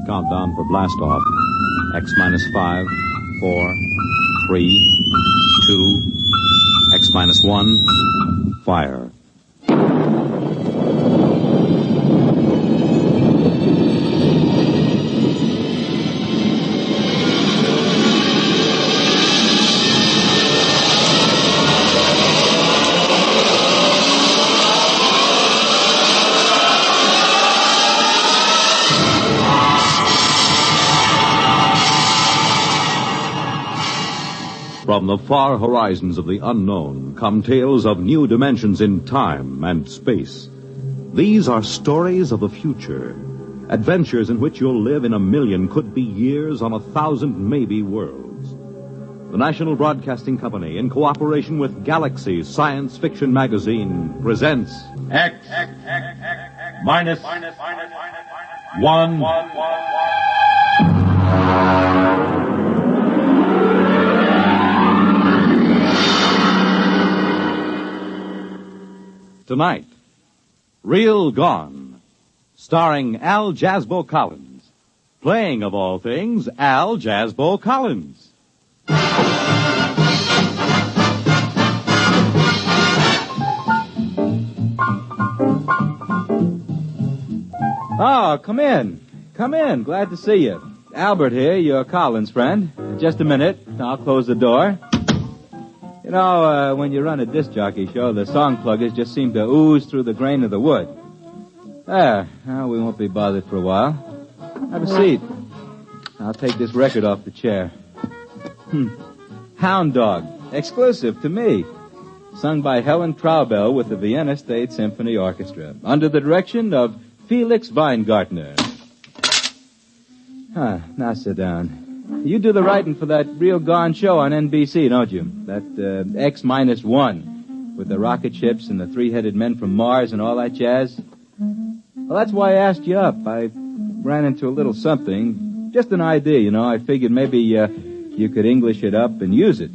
Countdown for blast off. X minus 5, 4, 3, 2, X minus 1, fire. From the far horizons of the unknown come tales of new dimensions in time and space. These are stories of the future, adventures in which you'll live in a million, could be years, on 1,000 maybe worlds. The National Broadcasting Company, in cooperation with Galaxy Science Fiction Magazine, presents X minus 1. Tonight, Real Gone, starring Al Jasbo Collins. Playing, of all things, Al Jasbo Collins. Oh, come in. Come in. Glad to see you. Albert here, your Collins friend. Just a minute. I'll close the door. You know, when you run a disc jockey show, the song pluggers just seem to ooze through the grain of the wood. There. Well, we won't be bothered for a while. Have a seat. I'll take this record off the chair. Hound Dog. Exclusive to me. Sung by Helen Traubel with the Vienna State Symphony Orchestra. Under the direction of Felix Weingartner. Now sit down. You do the writing for that Real Gone show on NBC, don't you? That X minus 1 with the rocket ships and the three-headed men from Mars and all that jazz. Well, that's why I asked you up. I ran into a little something. Just an idea, you know. I figured maybe you could English it up and use it.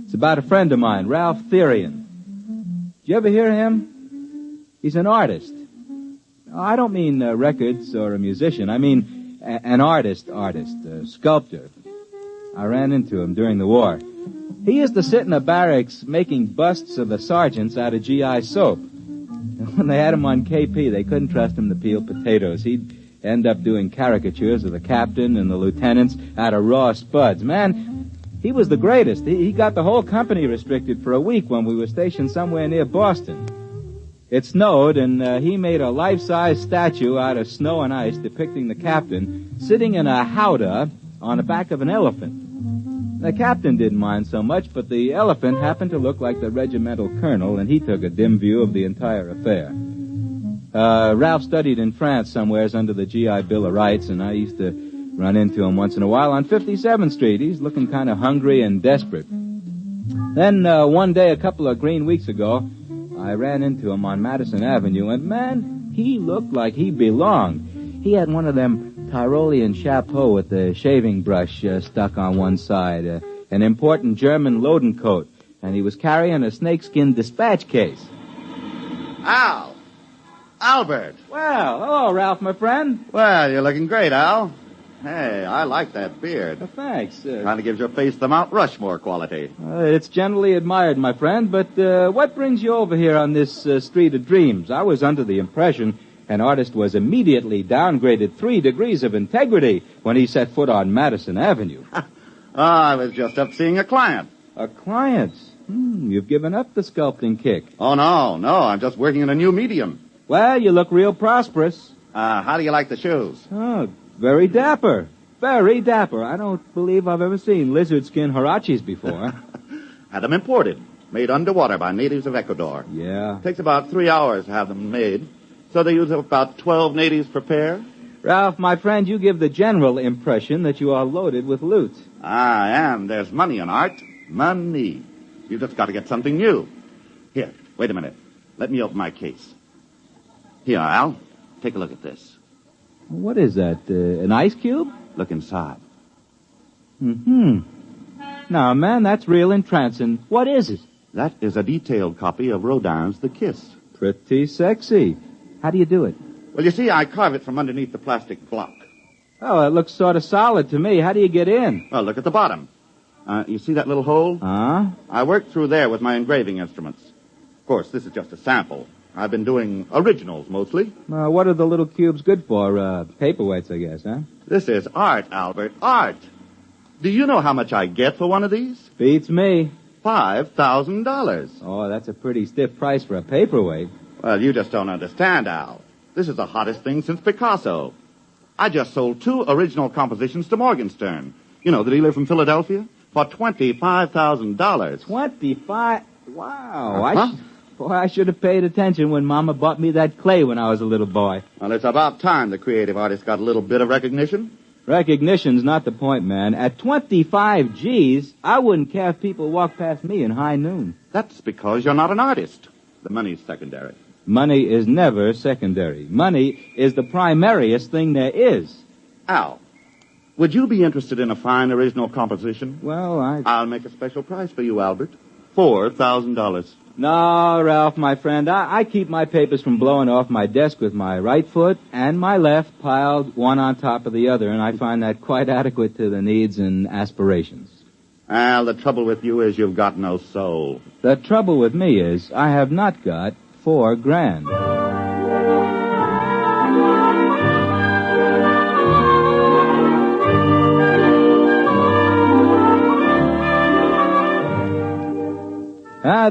It's about a friend of mine, Ralph Therian. Did you ever hear of him? He's an artist. I don't mean records or a musician. I mean an artist, a sculptor. I ran into him during the war. He used to sit in the barracks making busts of the sergeants out of GI soap. When they had him on KP, they couldn't trust him to peel potatoes. He'd end up doing caricatures of the captain and the lieutenants out of raw spuds. Man, he was the greatest. He got the whole company restricted for a week when we were stationed somewhere near Boston. It snowed, and he made a life-size statue out of snow and ice depicting the captain sitting in a howdah on the back of an elephant. The captain didn't mind so much, but the elephant happened to look like the regimental colonel, and he took a dim view of the entire affair. Ralph studied in France somewheres under the GI Bill of Rights, and I used to run into him once in a while on 57th Street. He's looking kind of hungry and desperate. Then one day, a couple of green weeks ago, I ran into him on Madison Avenue, and, man, he looked like he belonged. He had one of them Tyrolean chapeaux with the shaving brush stuck on one side, an important German loading coat, and he was carrying a snakeskin dispatch case. Albert. Well, hello, Ralph, my friend. Well, you're looking great, Al. Hey, I like that beard. Well, thanks. Kind of gives your face the Mount Rushmore quality. It's generally admired, my friend, but what brings you over here on this street of dreams? I was under the impression an artist was immediately downgraded 3 degrees of integrity when he set foot on Madison Avenue. I was just up seeing a client. A client? You've given up the sculpting kick. Oh, no, I'm just working in a new medium. Well, you look real prosperous. How do you like the shoes? Oh, very dapper. Very dapper. I don't believe I've ever seen lizard skin huaraches before. Had them imported. Made underwater by natives of Ecuador. Yeah. Takes about 3 hours to have them made. So they use about 12 natives per pair. Ralph, my friend, you give the general impression that you are loaded with loot. I am. There's money in art. Money. You just got to get something new. Here, wait a minute. Let me open my case. Here, Al. Take a look at this. What is that, an ice cube? Look inside. Now, man, that's real entrancing. What is it? That is a detailed copy of Rodin's The Kiss. Pretty sexy. How do you do it? Well, you see, I carve it from underneath the plastic block. Oh, it looks sort of solid to me. How do you get in? Well, look at the bottom. You see that little hole? I worked through there with my engraving instruments. Of course, this is just a sample. I've been doing originals mostly. What are the little cubes good for? Paperweights, I guess, huh? This is art, Albert, art. Do you know how much I get for one of these? Beats me. $5,000. Oh, that's a pretty stiff price for a paperweight. Well, you just don't understand, Al. This is the hottest thing since Picasso. I just sold 2 original compositions to Morgenstern. You know, the dealer from Philadelphia? For $25,000. 25? Wow. Boy, I should have paid attention when Mama bought me that clay when I was a little boy. Well, it's about time the creative artist got a little bit of recognition. Recognition's not the point, man. At 25 G's, I wouldn't care if people walked past me in high noon. That's because you're not an artist. The money's secondary. Money is never secondary. Money is the primariest thing there is. Al, would you be interested in a fine original composition? Well, I'll make a special price for you, Albert. $4,000. No, Ralph, my friend, I keep my papers from blowing off my desk with my right foot and my left piled one on top of the other, and I find that quite adequate to the needs and aspirations. Al, the trouble with you is you've got no soul. The trouble with me is I have not got $4,000.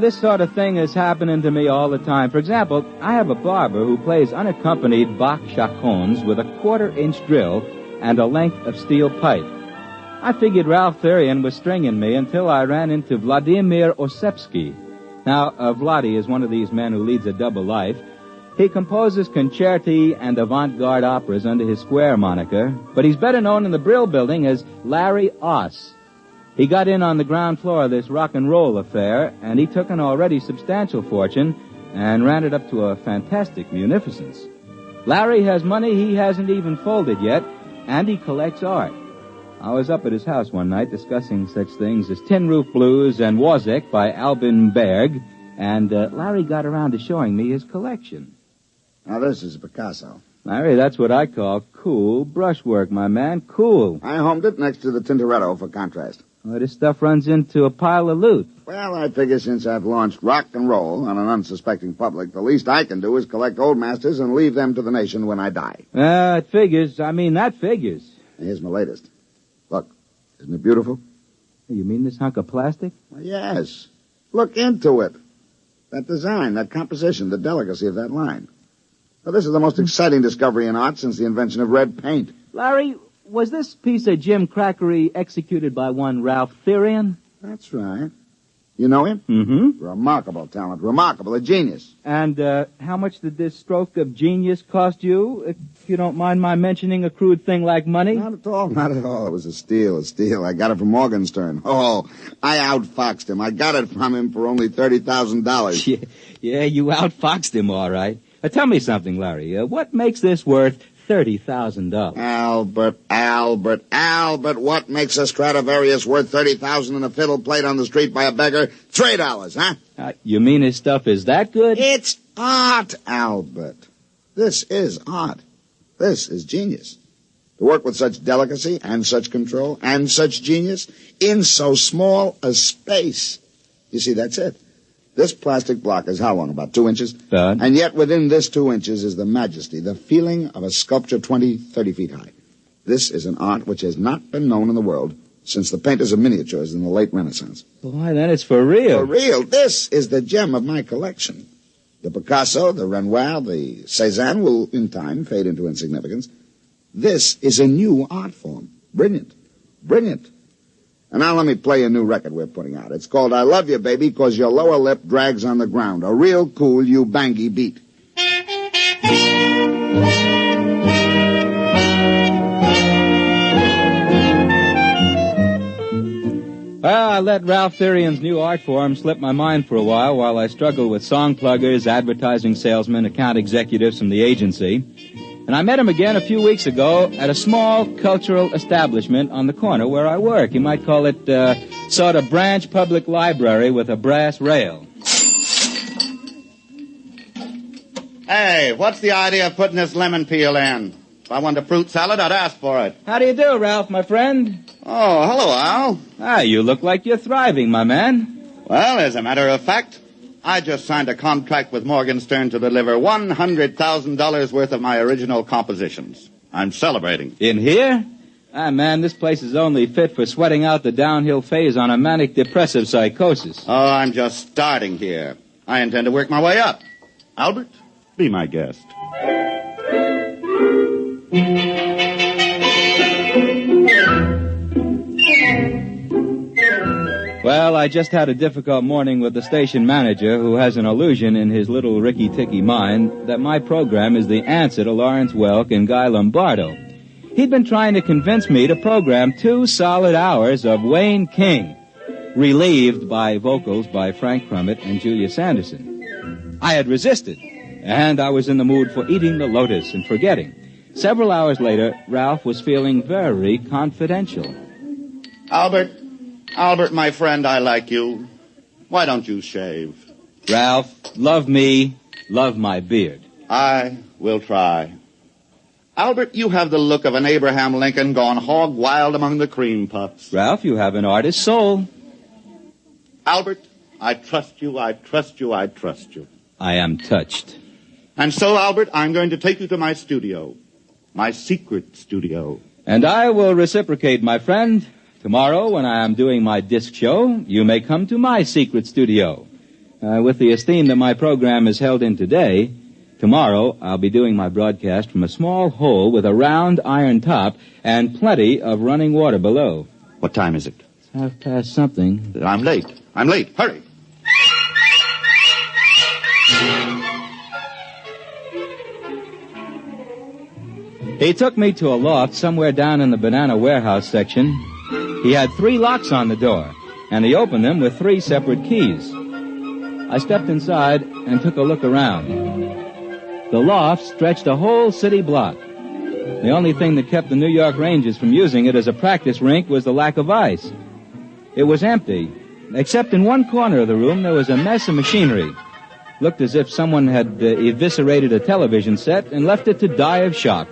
This sort of thing is happening to me all the time. For example, I have a barber who plays unaccompanied Bach chaconnes with a 1/4-inch drill and a length of steel pipe. I figured Ralph Therian was stringing me until I ran into Vladimir Osepsky. Now, Vladi is one of these men who leads a double life. He composes concerti and avant-garde operas under his Square moniker, but he's better known in the Brill Building as Larry Oss. He got in on the ground floor of this rock and roll affair, and he took an already substantial fortune and ran it up to a fantastic munificence. Larry has money he hasn't even folded yet, and he collects art. I was up at his house one night discussing such things as Tin Roof Blues and Wozzeck by Albin Berg, and Larry got around to showing me his collection. Now, this is Picasso. Larry, that's what I call cool brushwork, my man, cool. I homed it next to the Tintoretto for contrast. Well, this stuff runs into a pile of loot. Well, I figure since I've launched rock and roll on an unsuspecting public, the least I can do is collect old masters and leave them to the nation when I die. It figures. I mean, that figures. Here's my latest. Look, isn't it beautiful? You mean this hunk of plastic? Well, yes. Look into it. That design, that composition, the delicacy of that line. Well, this is the most exciting discovery in art since the invention of red paint. Larry, was this piece of Jim Crackery executed by one Ralph Therian? That's right. You know him? Mm-hmm. Remarkable talent. Remarkable. A genius. And how much did this stroke of genius cost you, if you don't mind my mentioning a crude thing like money? Not at all. Not at all. It was a steal. I got it from Morgenstern. Oh, I outfoxed him. I got it from him for only $30,000. Yeah, you outfoxed him, all right. Tell me something, Larry. What makes this worth $30,000? Albert, what makes a Stradivarius worth $30,000 and a fiddle played on the street by a beggar? $3, huh? You mean his stuff is that good? It's art, Albert. This is art. This is genius. To work with such delicacy and such control and such genius in so small a space. You see, that's it. This plastic block is how long? About 2 inches? And yet within this 2 inches is the majesty, the feeling of a sculpture 20, 30 feet high. This is an art which has not been known in the world since the painters of miniatures in the late Renaissance. Boy, then it's for real. For real. This is the gem of my collection. The Picasso, the Renoir, the Cézanne will in time fade into insignificance. This is a new art form. Brilliant. Brilliant. And now let me play a new record we're putting out. It's called I Love You, Baby, 'Cause Your Lower Lip Drags on the Ground. A real cool you-bangy beat. Well, I let Ralph Therian's new art form slip my mind for a while I struggled with song pluggers, advertising salesmen, account executives from the agency. And I met him again a few weeks ago at a small cultural establishment on the corner where I work. You might call it sort of branch public library with a brass rail. Hey, what's the idea of putting this lemon peel in? If I wanted a fruit salad, I'd ask for it. How do you do, Ralph, my friend? Oh, hello, Al. Ah, you look like you're thriving, my man. Well, as a matter of fact, I just signed a contract with Morgenstern to deliver $100,000 worth of my original compositions. I'm celebrating. In here? Ah, man, this place is only fit for sweating out the downhill phase on a manic-depressive psychosis. Oh, I'm just starting here. I intend to work my way up. Albert, be my guest. Well, I just had a difficult morning with the station manager who has an illusion in his little ricky-ticky mind that my program is the answer to Lawrence Welk and Guy Lombardo. He'd been trying to convince me to program 2 solid hours of Wayne King, relieved by vocals by Frank Crummett and Julia Sanderson. I had resisted, and I was in the mood for eating the lotus and forgetting. Several hours later, Ralph was feeling very confidential. Albert, my friend, I like you. Why don't you shave? Ralph, love me, love my beard. I will try. Albert, you have the look of an Abraham Lincoln gone hog wild among the cream puffs. Ralph, you have an artist's soul. Albert, I trust you, I trust you, I trust you. I am touched. And so, Albert, I'm going to take you to my studio. My secret studio. And I will reciprocate, my friend. Tomorrow, when I am doing my disc show, you may come to my secret studio. With the esteem that my program is held in today, tomorrow I'll be doing my broadcast from a small hole with a round iron top and plenty of running water below. What time is it? It's 1:30. I'm late. Hurry. He took me to a loft somewhere down in the banana warehouse section. He had 3 locks on the door, and he opened them with 3 separate keys. I stepped inside and took a look around. The loft stretched a whole city block. The only thing that kept the New York Rangers from using it as a practice rink was the lack of ice. It was empty, except in one corner of the room there was a mess of machinery. Looked as if someone had eviscerated a television set and left it to die of shock.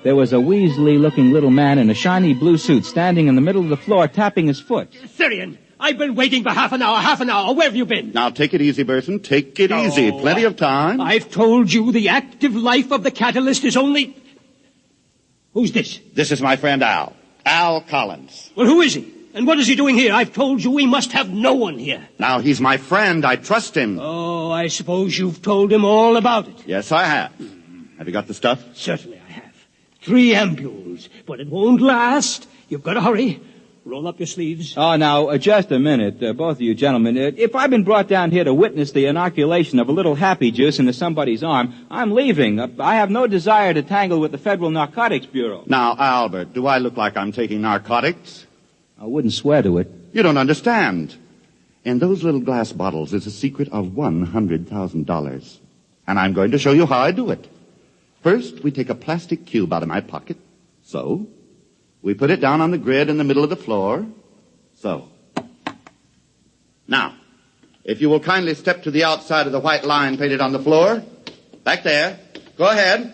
There was a weaselly-looking little man in a shiny blue suit standing in the middle of the floor tapping his foot. Syrian, I've been waiting for half an hour. Where have you been? Now, take it easy, Burson. Take it easy. Plenty of time. I've told you the active life of the catalyst is only... Who's this? This is my friend Al. Al Collins. Well, who is he? And what is he doing here? I've told you we must have no one here. Now, he's my friend. I trust him. Oh, I suppose you've told him all about it. Yes, I have. Have you got the stuff? Certainly I have. 3 ampules, but it won't last. You've got to hurry. Roll up your sleeves. Oh, now, just a minute, both of you gentlemen. If I've been brought down here to witness the inoculation of a little happy juice into somebody's arm, I'm leaving. I have no desire to tangle with the Federal Narcotics Bureau. Now, Albert, do I look like I'm taking narcotics? I wouldn't swear to it. You don't understand. In those little glass bottles is a secret of $100,000. And I'm going to show you how I do it. First, we take a plastic cube out of my pocket. So. We put it down on the grid in the middle of the floor. So. Now, if you will kindly step to the outside of the white line painted on the floor. Back there. Go ahead.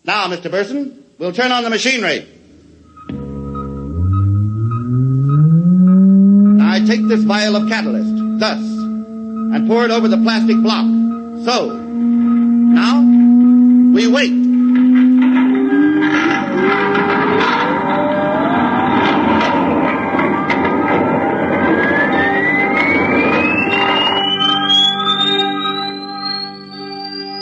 Now, Mr. Burson, we'll turn on the machinery. Now, I take this vial of catalyst, thus, and pour it over the plastic block. So. Now, we wait.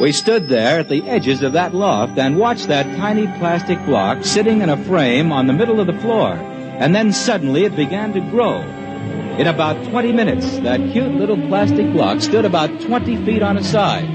We stood there at the edges of that loft and watched that tiny plastic block sitting in a frame on the middle of the floor. And then suddenly it began to grow. In about 20 minutes, that cute little plastic block stood about 20 feet on its side.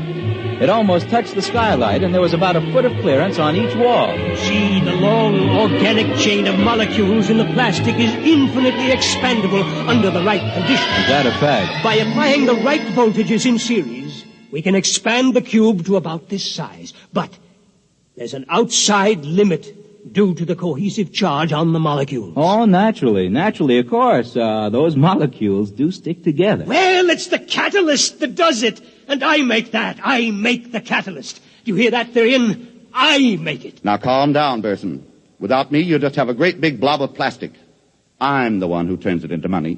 It almost touched the skylight, and there was about a foot of clearance on each wall. See, the long organic chain of molecules in the plastic is infinitely expandable under the right conditions. Is that a fact? By applying the right voltages in series, we can expand the cube to about this size. But there's an outside limit due to the cohesive charge on the molecules. Oh, naturally, of course. Those molecules do stick together. Well, it's the catalyst that does it. And I make that. I make the catalyst. Do you hear that, Therian? I make it. Now calm down, Burson. Without me, you just have a great big blob of plastic. I'm the one who turns it into money.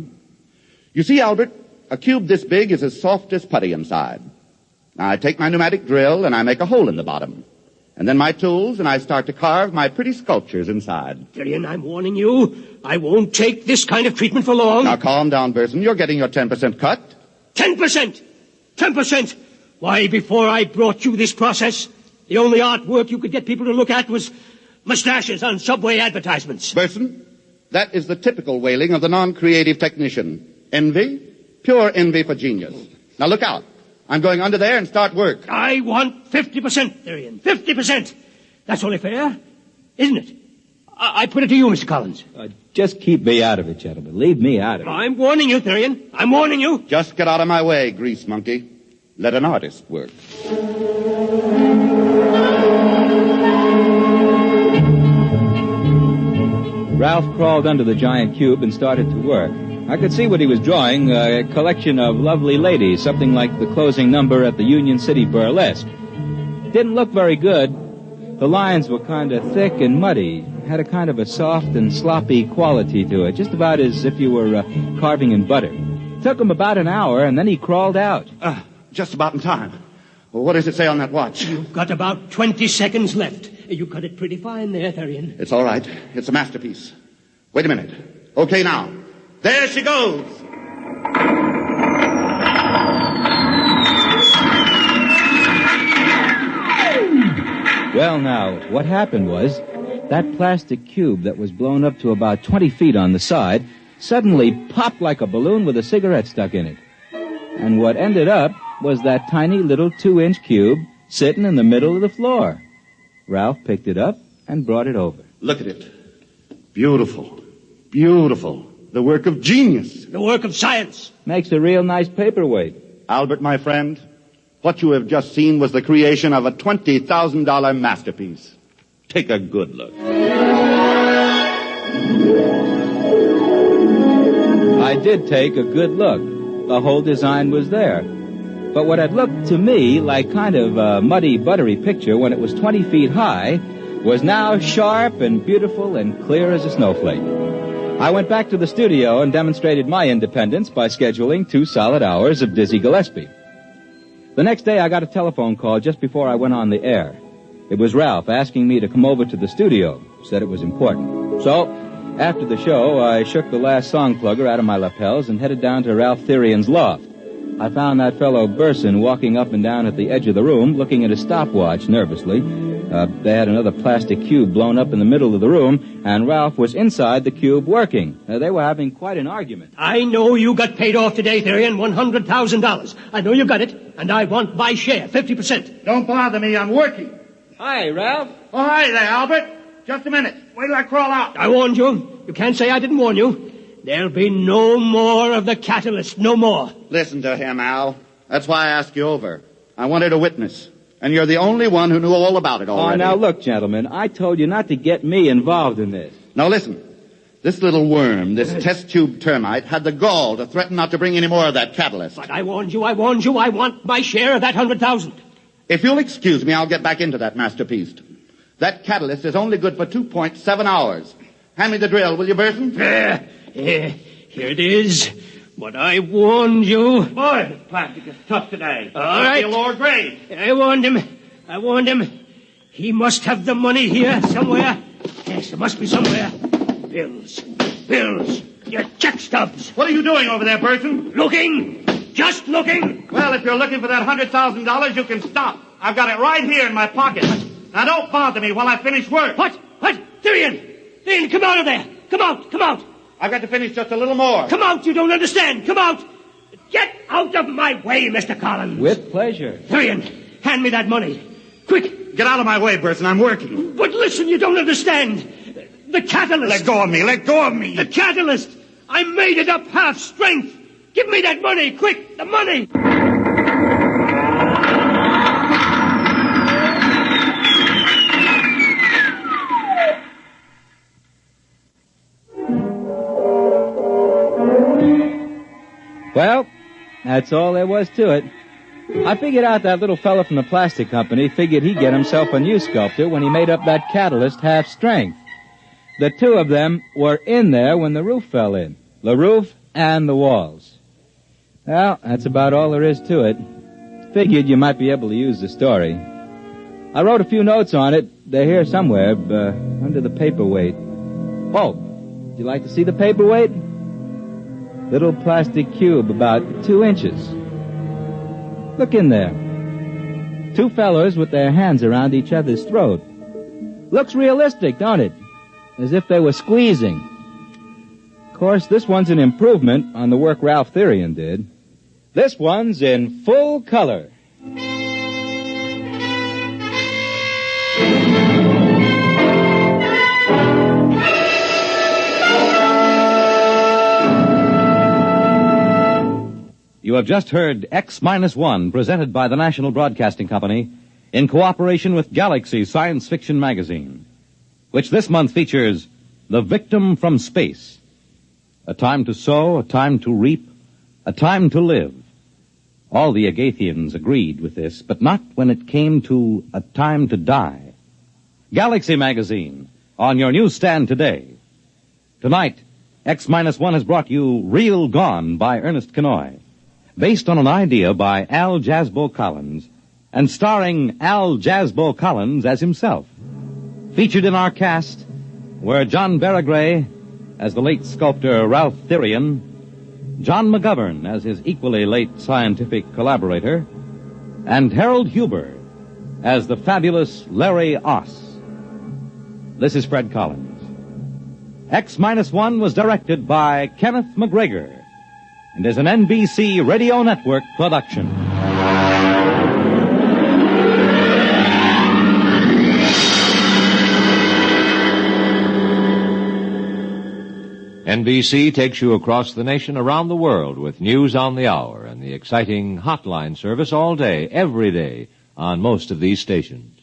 You see, Albert, a cube this big is as soft as putty inside. Now I take my pneumatic drill and I make a hole in the bottom. And then my tools, and I start to carve my pretty sculptures inside. Therian, I'm warning you. I won't take this kind of treatment for long. Now calm down, Burson. You're getting your 10% cut. 10%! 10%! Why, before I brought you this process, the only artwork you could get people to look at was mustaches on subway advertisements. Burson, that is the typical wailing of the non-creative technician. Envy, pure envy for genius. Now look out. I'm going under there and start work. I want 50%, Therian. 50%. That's only fair, isn't it? I put it to you, Mr. Collins. Just keep me out of it, gentlemen. Leave me out of it. I'm warning you, Therian. I'm warning you. Just get out of my way, grease monkey. Let an artist work. Ralph crawled under the giant cube and started to work. I could see what he was drawing, a collection of lovely ladies, something like the closing number at the Union City Burlesque. Didn't look very good. The lines were kind of thick and muddy, had a kind of a soft and sloppy quality to it, just about as if you were carving in butter. Took him about an hour, and then he crawled out. Just about in time. Well, what does it say on that watch? You've got about 20 seconds left. You cut it pretty fine there, Therian. It's all right. It's a masterpiece. Wait a minute. Okay, now. There she goes. Well, now, what happened was that plastic cube that was blown up to about 20 feet on the side suddenly popped like a balloon with a cigarette stuck in it. And what ended up was that tiny little 2-inch cube sitting in the middle of the floor. Ralph picked it up and brought it over. Look at it. Beautiful. Beautiful. The work of genius. The work of science. Makes a real nice paperweight. Albert, my friend, what you have just seen was the creation of a $20,000 masterpiece. Take a good look. I did take a good look. The whole design was there. But what had looked to me like kind of a muddy, buttery picture when it was 20 feet high was now sharp and beautiful and clear as a snowflake. I went back to the studio and demonstrated my independence by scheduling 2 solid hours of Dizzy Gillespie. The next day I got a telephone call just before I went on the air. It was Ralph asking me to come over to the studio. Said it was important. So, after the show, I shook the last song plugger out of my lapels and headed down to Ralph Therian's loft. I found that fellow Burson walking up and down at the edge of the room, looking at his stopwatch nervously. They had another plastic cube blown up in the middle of the room, and Ralph was inside the cube working. They were having quite an argument. I know you got paid off today, Therian, $100,000. I know you got it, and I want my share, 50%. Don't bother me. I'm working. Hi, Ralph. Oh, hi there, Albert. Just a minute. Wait till I crawl out. I warned you. You can't say I didn't warn you. There'll be no more of the catalyst, no more. Listen to him, Al. That's why I asked you over. I wanted a witness. And you're the only one who knew all about it already. Oh, now look, gentlemen, I told you not to get me involved in this. Now listen. This little worm, this test tube termite, had the gall to threaten not to bring any more of that catalyst. But I warned you. I want my share of that 100,000. If you'll excuse me, I'll get back into that masterpiece. That catalyst is only good for 2.7 hours. Hand me the drill, will you, Burson? Here it is. But I warned you. Boy, this plastic is tough today. All right. Feel lower grade. I warned him. He must have the money here somewhere. Yes, there must be somewhere. Bills. Your check stubs. What are you doing over there, Burson? Looking. Just looking. Well, if you're looking for that $100,000, you can stop. I've got it right here in my pocket. Now, don't bother me while I finish work. What? Therian, come out of there. Come out. I've got to finish just a little more. Come out, you don't understand. Come out. Get out of my way, Mr. Collins. With pleasure. Therian, hand me that money. Quick. Get out of my way, Burson. I'm working. But listen, you don't understand. The catalyst. Let go of me. The catalyst. I made it up half strength. Give me that money, quick, the money. Well, that's all there was to it. I figured out that little fella from the plastic company figured he'd get himself a new sculptor when he made up that catalyst half strength. The two of them were in there when the roof fell in. The roof and the walls. Well, that's about all there is to it. Figured you might be able to use the story. I wrote a few notes on it. They're here somewhere, under the paperweight. Oh, would you like to see the paperweight? Little plastic cube about 2 inches. Look in there. 2 fellows with their hands around each other's throat. Looks realistic, don't it? As if they were squeezing. Of course, this one's an improvement on the work Ralph Therian did. This one's in full color. You have just heard X-1, presented by the National Broadcasting Company in cooperation with Galaxy Science Fiction Magazine, which this month features The Victim from Space. A time to sow, a time to reap, a time to live. All the Agathians agreed with this, but not when it came to a time to die. Galaxy Magazine, on your newsstand today. Tonight, X-1 has brought you Real Gone by Ernest Kenoy, based on an idea by Al Jasbo Collins, and starring Al Jasbo Collins as himself. Featured in our cast were John Barragray as the late sculptor Ralph Therian, John McGovern as his equally late scientific collaborator, and Harold Huber as the fabulous Larry Oss. This is Fred Collins. X-1 was directed by Kenneth McGregor and is an NBC Radio Network production. NBC takes you across the nation, around the world, with news on the hour and the exciting hotline service all day, every day, on most of these stations.